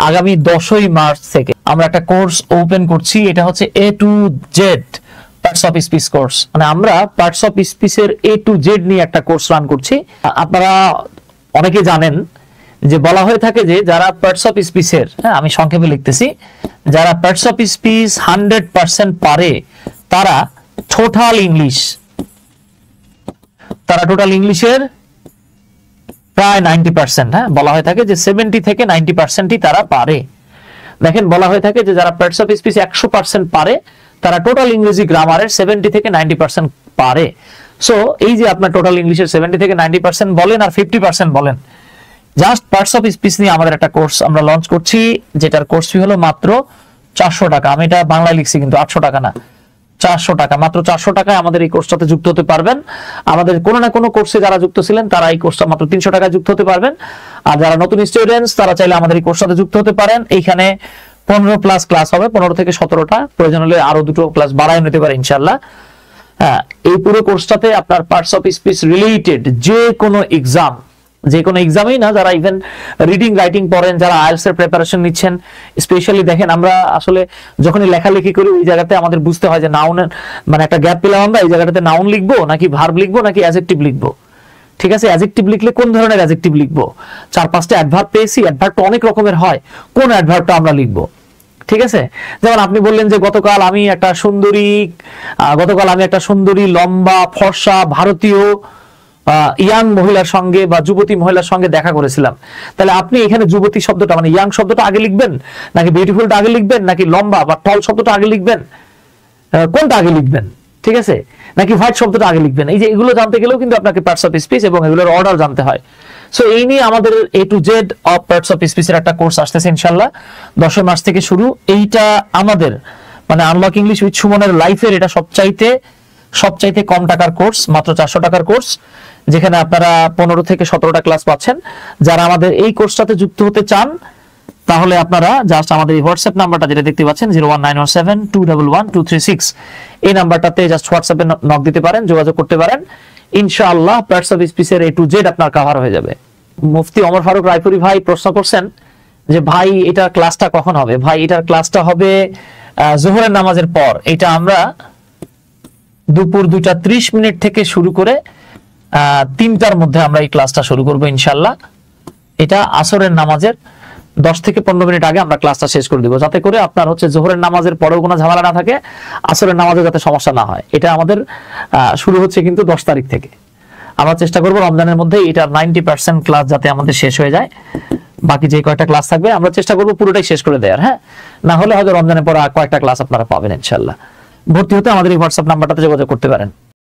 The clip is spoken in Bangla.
আগামী 10ই মার্চ থেকে আমরা একটা কোর্স ওপেন করছি। এটা হচ্ছে A to Z parts of speech course. মানে আমরা পার্টস অফ স্পিচের A to Z নিয়ে একটা কোর্স রান করছি। আপনারা অনেকে জানেন যে বলা হয়ে থাকে যে যারা পার্টস অফ স্পিচের, আমি সংক্ষেপে লিখতেছি, যারা পার্টস অফ স্পিচ 100% পারে তারা টোটাল ইংলিশের প্রায় 90%, বলা হয়ে থাকে যে 70 থেকে 90%ই তারা পারে। দেখেন, বলা হয়ে থাকে যে যারা পার্টস অফ স্পিচ 100% পারে তারা টোটাল ইংরেজি গ্রামারের 70 থেকে 90% পারে। সো এই যে আপনার টোটাল ইংলিশের 70 থেকে 90% বলেন আর 50% বলেন, জাস্ট পার্টস অফ স্পিচ নিয়ে আমাদের একটা কোর্স আমরা লঞ্চ করছি, যেটার কোর্স ফি হলো মাত্র 400 টাকা। আমি এটা বাংলায় লিখছি কিন্তু 800 টাকা না, 400 টাকা। মাত্র 400 টাকায় আমাদের এই কোর্সটাতে যুক্ত হতে পারবেন। আমাদের কোনো না কোনো কোর্সে যারা যুক্ত ছিলেন তারা এই কোর্সটা মাত্র 300 টাকায় যুক্ত হতে পারবেন। আর যারা নতুন স্টুডেন্টস তারা চাইলে আমাদের এই কোর্সটাতে যুক্ত হতে পারেন। এইখানে 15+ ক্লাস হবে, 15 থেকে 17টা, প্রয়োজন হলে আরো 2টো ক্লাস বাড়ায় নিতে পারে ইনশাআল্লাহ। এই পুরো কোর্সটাতে আপনার পার্টস অফ স্পিচ রিলেটেড যে কোনো এক্সামই না, যারা ইভেন রিডিং রাইটিং পড়েন, যারা আইএলটিএস এর প্রিপারেশন নিচ্ছেন, স্পেশালি দেখেন আমরা আসলে যখনই লেখালেখি করি ওই জায়গাতে আমাদের বুঝতে হয় যে নাউনের মানে একটা গ্যাপ পেলাম, আমরা এই জায়গাটাতে নাউন লিখবো নাকি ভার্ব লিখবো নাকি অ্যাডজেক্টিভ লিখবো। ঠিক আছে, অ্যাডজেক্টিভ লিখলে কোন ধরনের অ্যাডজেক্টিভ লিখবো? 4-5টা অ্যাডভার্ব পেয়েছি, অ্যাডভার্বটা অনেক রকমের হয়, কোন অ্যাডভার্বটা আমরা লিখবো? ঠিক আছে, যেমন আপনি বললেন যে গতকাল আমি একটা সুন্দরী লম্বা ফর্সা ভারতীয় ইয়াং মহিলার সঙ্গে বা যুবতী মহিলার সঙ্গে দেখা করেছিলাম। তাহলে আপনি এখানে যুবতী শব্দটা মানে ইয়াং শব্দটা আগে লিখবেন নাকি বিউটিফুলটা আগে লিখবেন নাকি লম্বা বা টল শব্দটা আগে লিখবেন? কোনটা আগে লিখবেন? ঠিক আছে, নাকি হোয়াইট শব্দটা আগে লিখবেন? এই যে এগুলো জানতে গেলেও কিন্তু আপনাকে পার্টস অফ স্পিচ এবং এগুলোর অর্ডার জানতে হয়। সো এই নিয়ে আমাদের A to Z of parts of স্পিচের একটা কোর্স আসতেছে ইনশাআল্লাহ 10 মার্চ থেকে শুরু। এইটা আমাদের মানে আনলক ইংলিশ উইথ সুমনের লাইফের এটা সবচাইতে কম টাকার কোর্স, মাত্র 400 টাকার কোর্স, যেখানে আপনারা 15 থেকে 17টা ক্লাস পাচ্ছেন। যারা আমাদের এই কোর্সটাতে যুক্ত হতে চান তাহলে আপনারা জাস্ট আমাদের এই হোয়াটসঅ্যাপ নাম্বারটা যেটা দেখতে পাচ্ছেন 01917211236 এই নাম্বারটাতে জাস্ট হোয়াটসঅ্যাপে নক দিতে পারেন, যোগাযোগ করতে পারেন। ইনশাআল্লাহ পার্টস অফ স্পিচের A to Z আপনার কভার হয়ে যাবে। মুফতি ওমর ফারুক রায়পুরি ভাই প্রশ্ন করছেন যে ভাই এটার ক্লাসটা কখন হবে? ভাই এটার ক্লাসটা হবে জোহরের নামাজের পর। এটা আমরা দুপুর 2:30 থেকে শুরু করে 3টার মধ্যে আমরা এই ক্লাসটা শুরু করবো ইনশাআল্লাহ। এটা আসরের নামাজের 10 থেকে 15 মিনিট আগে আমরা ক্লাসটা শেষ করে দিব, যাতে করে আপনার হচ্ছে জোহরের নামাজের পরেও কোনো ঝামেলা না থাকে, আসরের নামাজে যাতে সমস্যা না হয়। এটা আমাদের শুরু হচ্ছে কিন্তু 10 তারিখ থেকে। আমরা চেষ্টা করবো রমজানের মধ্যে এটা 90% ক্লাস যাতে আমাদের শেষ হয়ে যায়। বাকি যে কয়েকটা ক্লাস থাকবে আমরা চেষ্টা করবো পুরোটাই শেষ করে দেওয়ার। না হলে হয়তো রমজানের পর কয়েকটা ক্লাস আপনারা পাবেন ইনশাআল্লাহ। ভর্তি হতে আমাদের এই হোয়াটসঅ্যাপ নাম্বারটাতে যোগাযোগ করতে পারেন।